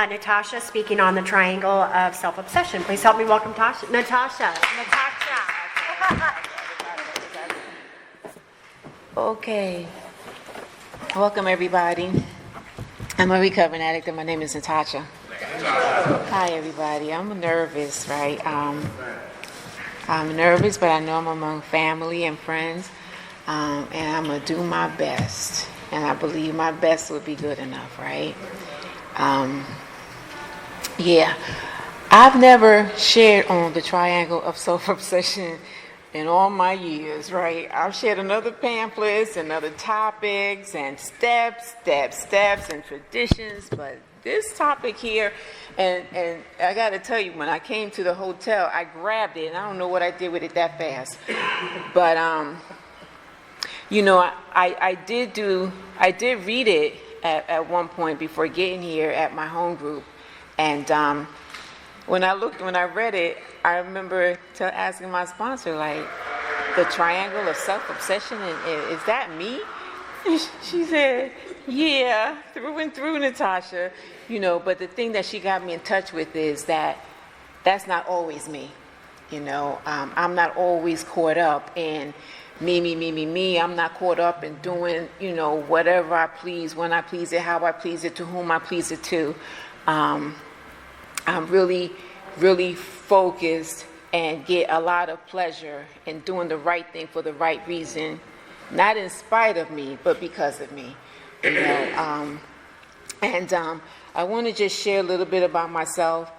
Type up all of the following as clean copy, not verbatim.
Natasha speaking on the triangle of self-obsession. Please help me welcome Natasha. Okay. Welcome, everybody. I'm a recovering addict, and my name is Natasha. Hi, everybody. I'm nervous, right? I'm nervous, but I know I'm among family and friends, and I'm going to do my best. And I believe my best will be good enough, right? I've never shared on the triangle of self-obsession in all my years, right? I've shared on other pamphlets and other topics and steps and traditions, but this topic here, and I got to tell you, when I came to the hotel, I grabbed it, and I don't know what I did with it that fast, but I did read it at one point before getting here at my home group, and when I read it, I remember asking my sponsor, like, the triangle of self-obsession, is that me? She said, yeah, through and through, Natasha. But the thing that she got me in touch with is that that's not always me. I'm not always caught up in me. I'm not caught up in doing, whatever I please, when I please it, how I please it, to whom I please it to. I'm really, really focused and get a lot of pleasure in doing the right thing for the right reason, not in spite of me, but because of me. I want to just share a little bit about myself,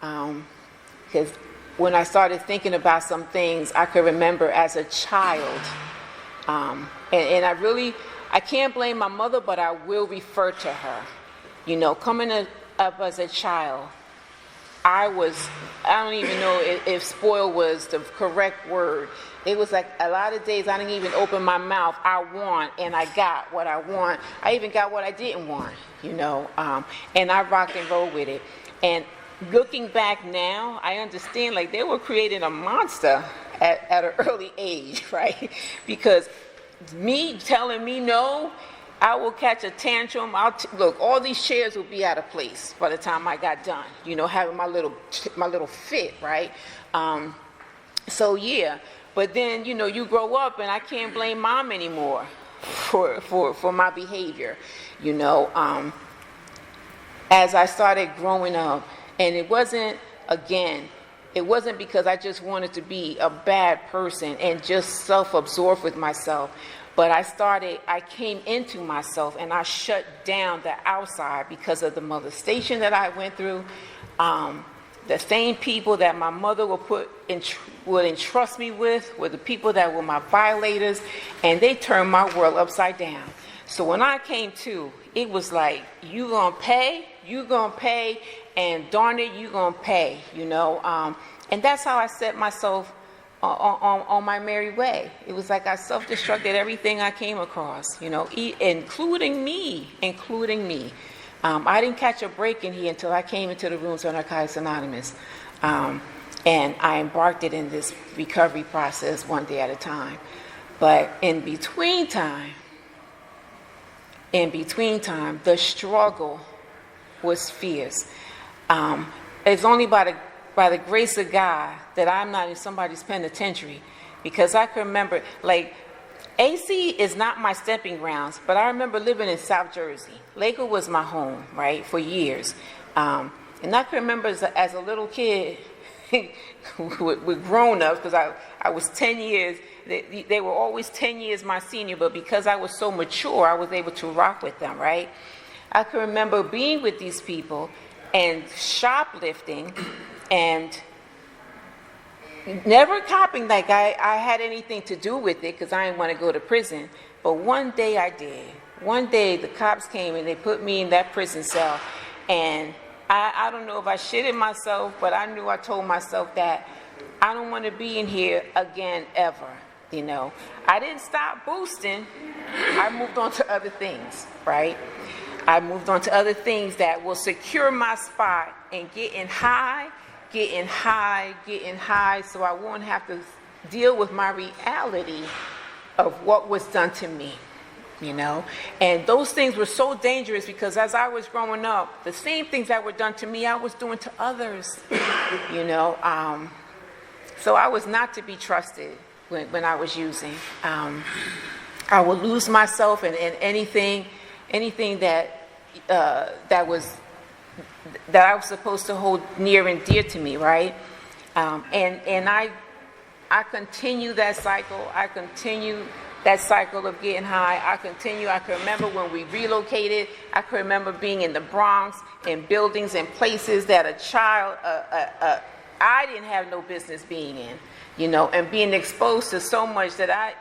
because when I started thinking about some things I could remember as a child, and I can't blame my mother, but I will refer to her. Coming up as a child, I don't even know if spoiled was the correct word. It was like a lot of days I didn't even open my mouth. I want, and I got what I want. I even got what I didn't want, and I rocked and rolled with it. And looking back now, I understand, like, they were creating a monster at an early age, right? Because me telling me no, I will catch a tantrum. Look, all these chairs will be out of place by the time I got done, having my little fit, right? But then, you grow up, and I can't blame mom anymore for my behavior, as I started growing up. And it wasn't because I just wanted to be a bad person and just self-absorbed with myself. But I came into myself, and I shut down the outside because of the molestation that I went through. The same people that my mother would entrust me with were the people that were my violators, and they turned my world upside down. So when I came to, it was like, you gonna pay, and darn it, you gonna pay, and that's how I set myself on my merry way. It was like I self-destructed everything I came across, including me. I didn't catch a break in here until I came into the rooms of Narcotics Anonymous, and I embarked it in this recovery process one day at a time. But in between time, the struggle was fierce. It's only by the grace of God that I'm not in somebody's penitentiary, because I can remember, like, AC is not my stepping grounds, but I remember living in South Jersey. Lakewood was my home, right, for years. And I can remember as a little kid with grown-ups, because I was 10 years, they were always 10 years my senior, but because I was so mature, I was able to rock with them, right? I can remember being with these people and shoplifting and never copping like I had anything to do with it, because I didn't want to go to prison. But one day I did. One day the cops came and they put me in that prison cell, and I don't know if I shitted myself, but I told myself that I don't want to be in here again ever. I didn't stop boosting. I moved on to other things, right? I moved on to other things that will secure my spot and getting high, so I won't have to deal with my reality of what was done to me. you know. And those things were so dangerous because as I was growing up, the same things that were done to me, I was doing to others, you know. So I was not to be trusted when I was using. I would lose myself in anything that I was supposed to hold near and dear to me, right? And I continue that cycle. I continue that cycle of getting high. I can remember when we relocated. I can remember being in the Bronx, in buildings and places that a child, I didn't have no business being in, you know, and being exposed to so much that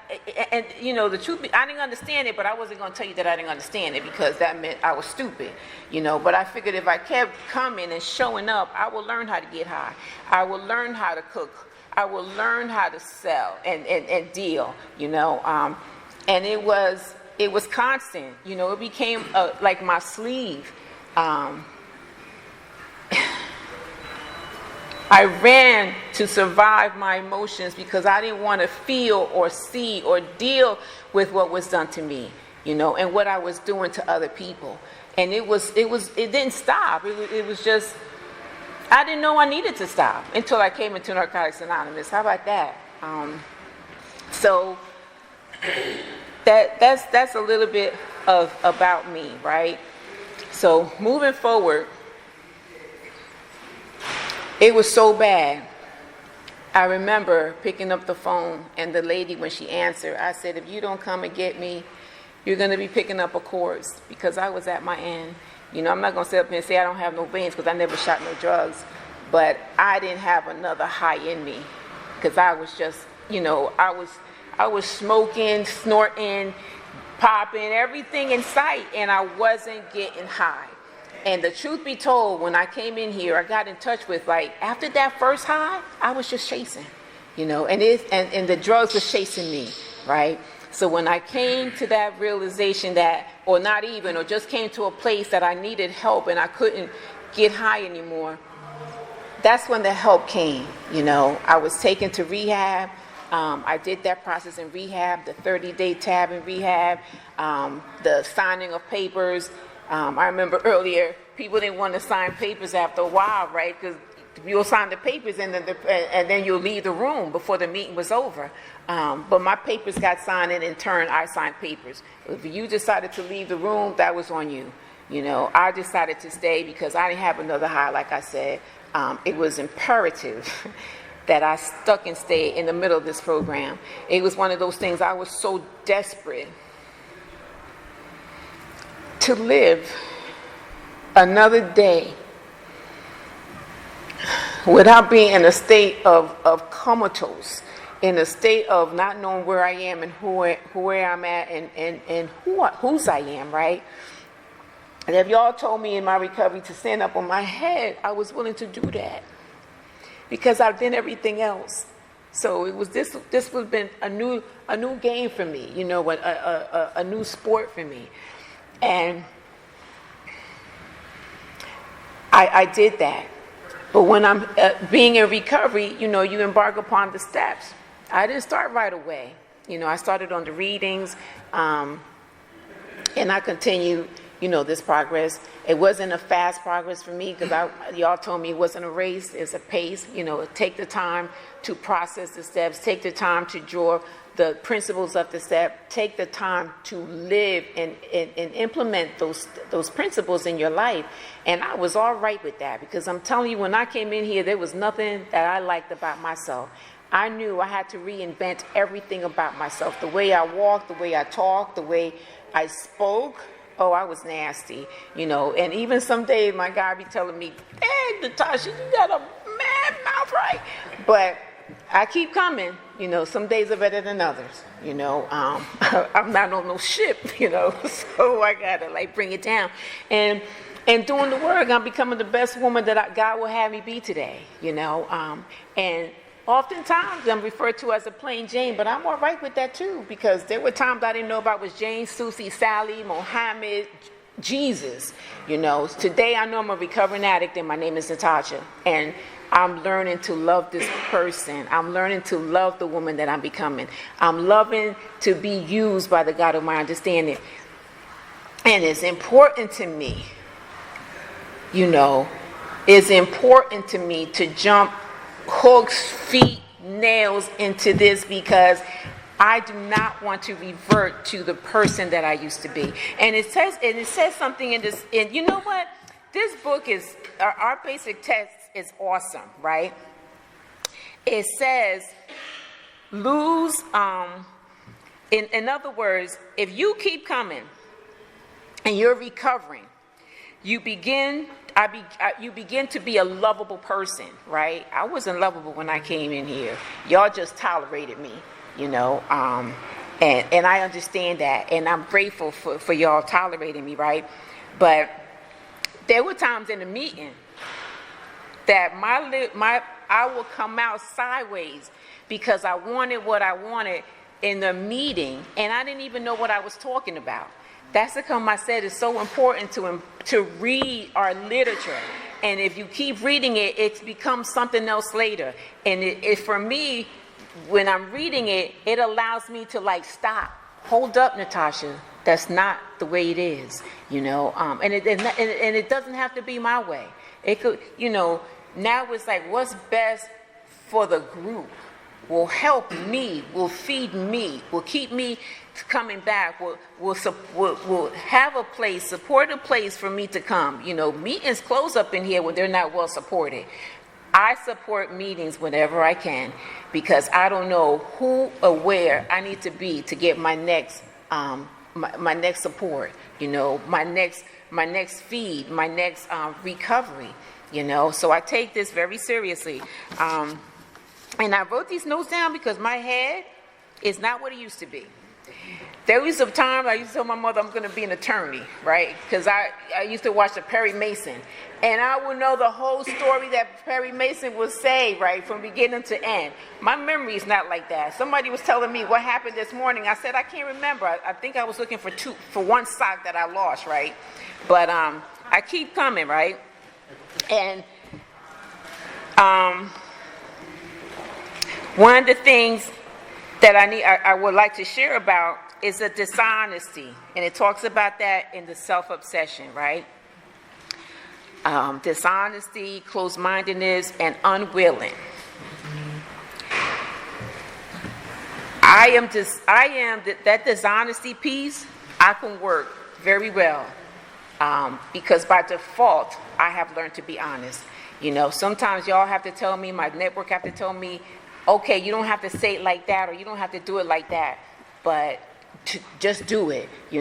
you know, the truth, I didn't understand it, but I wasn't going to tell you that I didn't understand it because that meant I was stupid, you know. But I figured if I kept coming and showing up, I will learn how to get high. I will learn how to cook. I will learn how to sell and deal, you know. And it was constant, you know. It became like my sleeve. I ran to survive my emotions because I didn't want to feel or see or deal with what was done to me, you know, and what I was doing to other people. And it didn't stop. It was just, I didn't know I needed to stop until I came into Narcotics Anonymous. How about that? So that's a little bit about me, right? So moving forward, it was so bad. I remember picking up the phone and the lady, when she answered, I said, if you don't come and get me, you're going to be picking up a course, because I was at my end. You know, I'm not going to sit up here and say I don't have no veins because I never shot no drugs, but I didn't have another high in me because I was just, you know, I was smoking, snorting, popping, everything in sight, and I wasn't getting high. And the truth be told, when I came in here, I got in touch with, like, after that first high, I was just chasing, you know, and the drugs were chasing me, right? So when I came to that realization that, or not even, or just came to a place that I needed help and I couldn't get high anymore, that's when the help came, you know. I was taken to rehab. I did that process in rehab, the 30-day tab in rehab, the signing of papers. I remember earlier, people didn't want to sign papers after a while, right? Because you'll sign the papers and then you'll leave the room before the meeting was over. But my papers got signed, and in turn, I signed papers. If you decided to leave the room, that was on you. You know, I decided to stay because I didn't have another high, like I said. It was imperative that I stuck and stayed in the middle of this program. It was one of those things, I was so desperate to live another day without being in a state of comatose, in a state of not knowing where I am and where I'm at and whose I am, right? And if y'all told me in my recovery to stand up on my head, I was willing to do that because I've been everything else. So it was this would have been a new game for me, you know, a new sport for me. And I did that. But when I'm being in recovery, you know, you embark upon the steps. I didn't start right away. You know, I started on the readings, and I continued, you know, this progress. It wasn't a fast progress for me because y'all told me it wasn't a race, it's a pace. You know, take the time to process the steps, take the time to draw the principles of the step, take the time to live and implement those principles in your life. And I was all right with that because I'm telling you, when I came in here, there was nothing that I liked about myself. I knew I had to reinvent everything about myself, the way I walked, the way I talked, the way I spoke. Oh, I was nasty, you know. And even some days my guy be telling me, hey, Natasha, you got a mad mouth, right? But I keep coming, you know. Some days are better than others, you know. I'm not on no ship, you know, so I gotta like bring it down. And doing the work, I'm becoming the best woman that God will have me be today, you know. And oftentimes I'm referred to as a plain Jane, but I'm all right with that too, because there were times I didn't know about was Jane, Susie, Sally, Mohammed, Jesus. Today I know I'm a recovering addict and my name is Natasha. And I'm learning to love this person. I'm learning to love the woman that I'm becoming. I'm loving to be used by the God of my understanding. And it's important to me, it's important to me to jump hooks, feet, nails into this, because I do not want to revert to the person that I used to be. And it says something in this, and you know what? This book is, our basic text is awesome, right? It says, lose, in other words, if you keep coming and you're recovering, you begin to be a lovable person, right? I wasn't lovable when I came in here. Y'all just tolerated me, and I understand that, and I'm grateful for y'all tolerating me, right? But there were times in the meeting that I would come out sideways because I wanted what I wanted in the meeting, and I didn't even know what I was talking about. That's the come I said it's so important to read our literature. And if you keep reading it, it becomes something else later. And it for me, when I'm reading it, it allows me to stop. Hold up, Natasha. That's not the way it is, and it doesn't have to be my way. It could, now it's what's best for the group will help me, will feed me, will keep me coming back, will have a place, support a place for me to come. Meetings close up in here when they're not well supported. I support meetings whenever I can, because I don't know who or where I need to be to get my next my next support, my next feed, my next recovery, So I take this very seriously. And I wrote these notes down because my head is not what it used to be. There was a time I used to tell my mother I'm going to be an attorney, right? Because I used to watch the Perry Mason. And I would know the whole story that Perry Mason would say, right, from beginning to end. My memory is not like that. Somebody was telling me what happened this morning. I said, I can't remember. I think I was looking for one sock that I lost, right? But I keep coming, right? And one of the things that I would like to share about is a dishonesty, and it talks about that in the self-obsession, right? Dishonesty, closed-mindedness, and unwilling. That dishonesty piece, I can work very well, because by default, I have learned to be honest. Sometimes y'all have to tell me, my network have to tell me, okay, you don't have to say it like that, or you don't have to do it like that, but just do it. I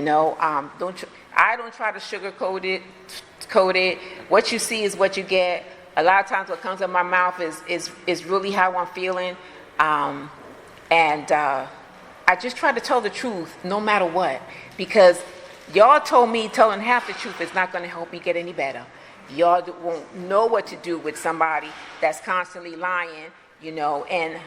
don't try to sugarcoat it. What you see is what you get. A lot of times, what comes out of my mouth is really how I'm feeling, and I just try to tell the truth, no matter what, because y'all told me telling half the truth is not going to help me get any better. Y'all won't know what to do with somebody that's constantly lying. And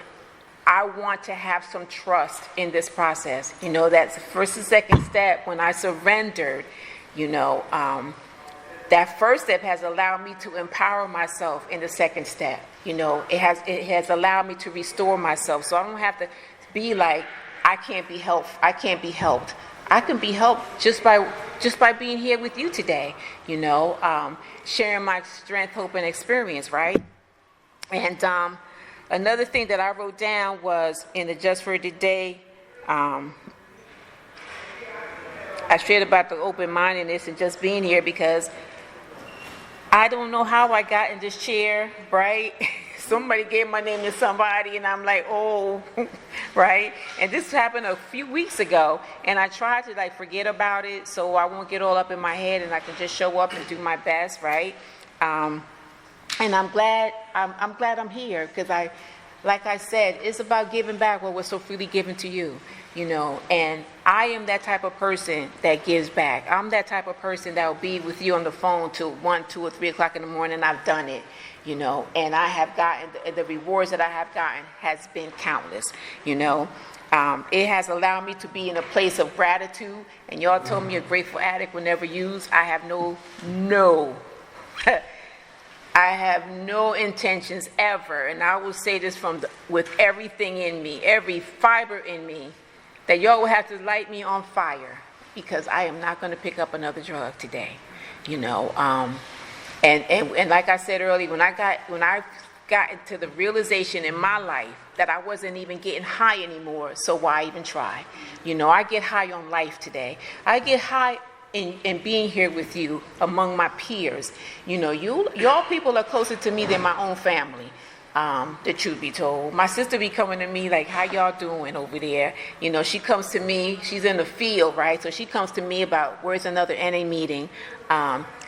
I want to have some trust in this process. That's the first and second step. When I surrendered, that first step has allowed me to empower myself in the second step. It has allowed me to restore myself. So I don't have to be like, I can't be helped. I can't be helped. I can be helped just by being here with you today, sharing my strength, hope, and experience, right? And another thing that I wrote down was in the Just for Today, I shared about the open-mindedness and just being here, because I don't know how I got in this chair, right? Somebody gave my name to somebody, and I'm like, oh, right? And this happened a few weeks ago, and I tried to forget about it so I won't get all up in my head, and I can just show up and do my best, right? And I'm glad I'm here, because like I said, it's about giving back what was so freely given to you, and I am that type of person that gives back. I'm that type of person that will be with you on the phone till 1, 2, or 3 o'clock in the morning. I've done it, and I have gotten, the rewards that I have gotten has been countless, It has allowed me to be in a place of gratitude. And y'all told me a grateful addict will never use. I have no I have no intentions ever, and I will say this with everything in me, every fiber in me, that y'all will have to light me on fire, because I am not going to pick up another drug today, you know. And like I said earlier, when I got into the realization in my life that I wasn't even getting high anymore, so why even try? You know, I get high on life today. I get high in being here with you among my peers. You know, y'all people are closer to me than my own family, the truth be told. My sister be coming to me like, how y'all doing over there? You know, she comes to me, she's in the field, right? So she comes to me about where's another NA meeting.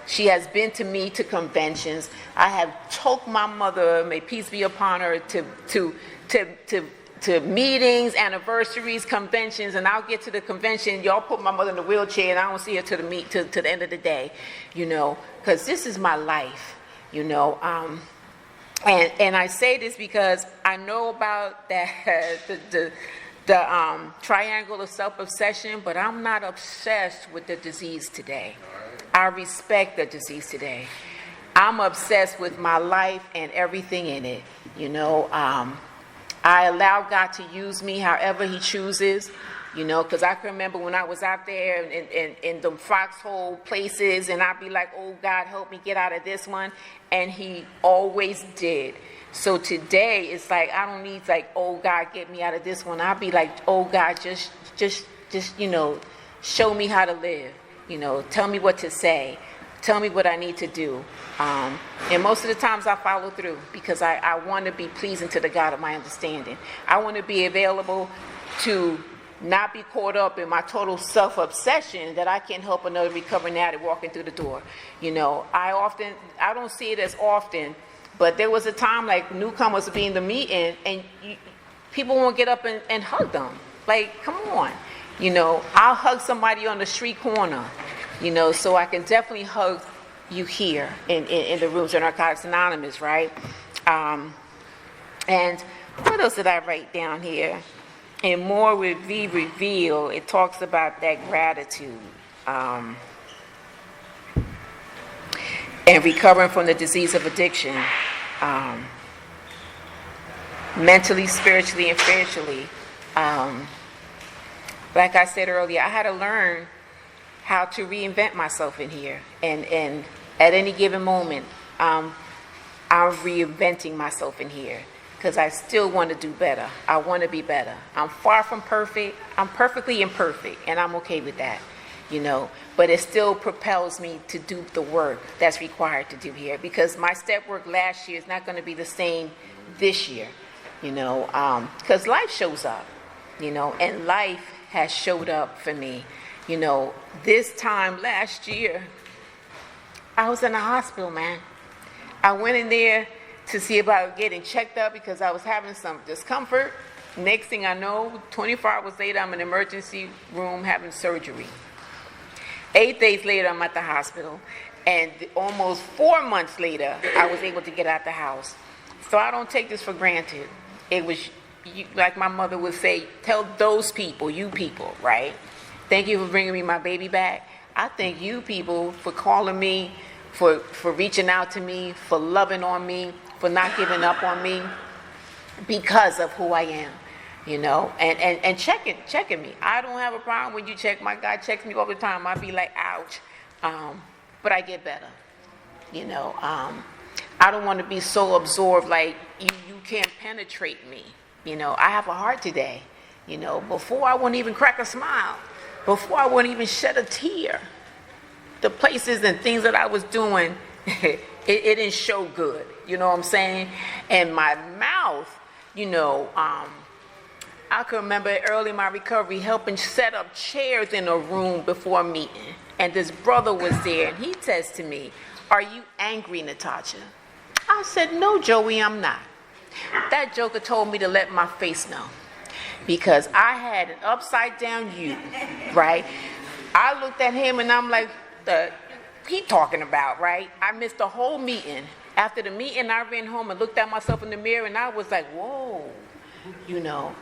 She has been to me to conventions. I have choked my mother, may peace be upon her, to meetings, anniversaries, conventions, and I'll get to the convention. Y'all put my mother in the wheelchair, and I don't see her to the end of the day, you know, because this is my life, you know. And I say this because I know about that the triangle of self-obsession, but I'm not obsessed with the disease today. I respect the disease today. I'm obsessed with my life and everything in it, you know. I allow God to use me however he chooses, you know, because I can remember when I was out there in the foxhole places, and I'd be like, oh, God, help me get out of this one. And he always did. So today, it's like, I don't need like, oh, God, get me out of this one. I'll be like, oh, God, just, you know, show me how to live. You know, tell me what to say. Tell me what I need to do. And most of the times I follow through, because I want to be pleasing to the God of my understanding. I want to be available to not be caught up in my total self-obsession that I can't help another recovering addict walking through the door. You know, I don't see it as often, but there was a time like newcomers would be in the meeting and people won't get up and hug them. Like, come on. You know, I'll hug somebody on the street corner, you know, so I can definitely hug you here in the rooms of Narcotics Anonymous, right? And what else did I write down here? And more would be revealed. It talks about that gratitude and recovering from the disease of addiction, mentally, spiritually, and spiritually. Like I said earlier, I had to learn how to reinvent myself in here. And at any given moment, I'm reinventing myself in here, because I still want to do better. I want to be better. I'm far from perfect. I'm perfectly imperfect, and I'm okay with that, you know. But it still propels me to do the work that's required to do here, because my step work last year is not going to be the same this year, you know, because life shows up, you know, and life has showed up for me. You know, this time last year, I was in the hospital, man. I went in there to see about getting checked up because I was having some discomfort. Next thing I know, 24 hours later, I'm in the emergency room having surgery. 8 days later, I'm at the hospital. And almost 4 months later, I was able to get out the house. So I don't take this for granted. It was, like my mother would say, tell those people, you people, right? Thank you for bringing me my baby back. I thank you people for calling me, for reaching out to me, for loving on me, for not giving up on me, because of who I am, you know, and checking me. I don't have a problem when you check. My God checks me all the time. I be like, ouch, but I get better, you know. I don't want to be so absorbed like you can't penetrate me, you know. I have a heart today, you know. Before I wouldn't even crack a smile. Before I wouldn't even shed a tear. The places and things that I was doing, it didn't show good. You know what I'm saying? And my mouth, you know, I can remember early in my recovery helping set up chairs in a room before a meeting. And this brother was there, and he says to me, "Are you angry, Natasha?" I said, "No, Joey, I'm not." That joker told me to let my face know, because I had an upside down U, right? I looked at him and I'm like, he talking about, right? I missed the whole meeting. After the meeting, I ran home and looked at myself in the mirror and I was like, whoa,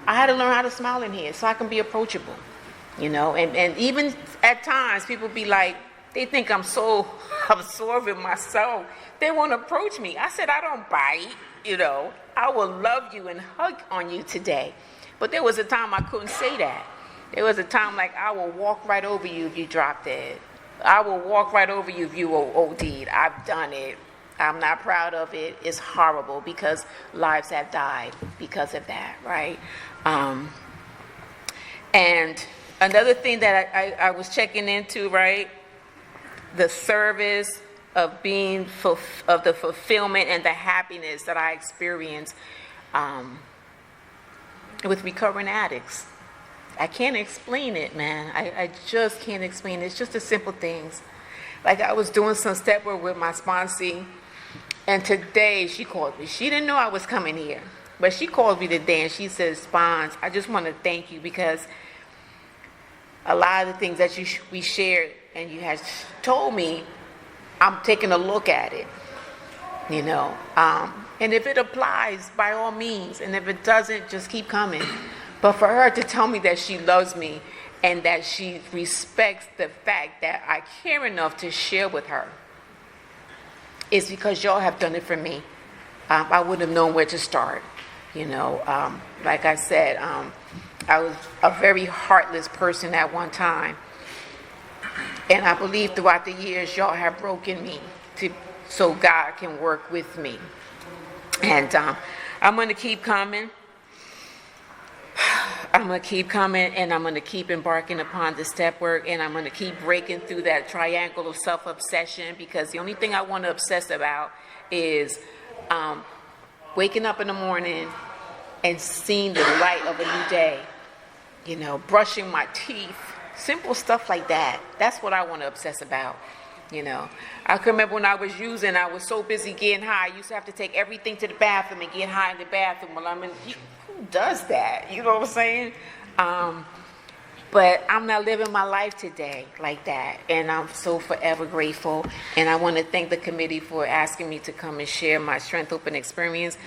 I had to learn how to smile in here so I can be approachable, and even at times people be like, they think I'm so absorbed in myself, they won't approach me. I said, I don't bite, I will love you and hug on you today. But there was a time I couldn't say that. There was a time like, I will walk right over you if you drop dead. I will walk right over you if you OD'd. I've done it. I'm not proud of it. It's horrible because lives have died because of that, right? And another thing that I was checking into, right? The service of being of the fulfillment and the happiness that I experience with recovering addicts. I can't explain it, man. I just can't explain it. It's just the simple things. Like I was doing some step work with my sponsee, and today she called me. She didn't know I was coming here, but she called me today and she said, Spons, I just want to thank you because a lot of the things that we shared and you had told me, I'm taking a look at it, and if it applies, by all means, and if it doesn't, just keep coming. But for her to tell me that she loves me and that she respects the fact that I care enough to share with her is because y'all have done it for me. I wouldn't have known where to start, Like I said, I was a very heartless person at one time. And I believe throughout the years, y'all have broken me so God can work with me. And I'm going to keep coming. I'm going to keep coming, and I'm going to keep embarking upon the step work, and I'm going to keep breaking through that triangle of self-obsession, because the only thing I want to obsess about is waking up in the morning and seeing the light of a new day, brushing my teeth, simple stuff like that. That's what I want to obsess about. I can remember when I was using, I was so busy getting high. I used to have to take everything to the bathroom and get high in the bathroom while I'm in. Who does that? You know what I'm saying? But I'm not living my life today like that. And I'm so forever grateful. And I want to thank the committee for asking me to come and share my Strength Open experience.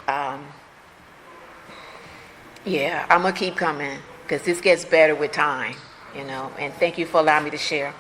Yeah, I'm going to keep coming because this gets better with time, And thank you for allowing me to share.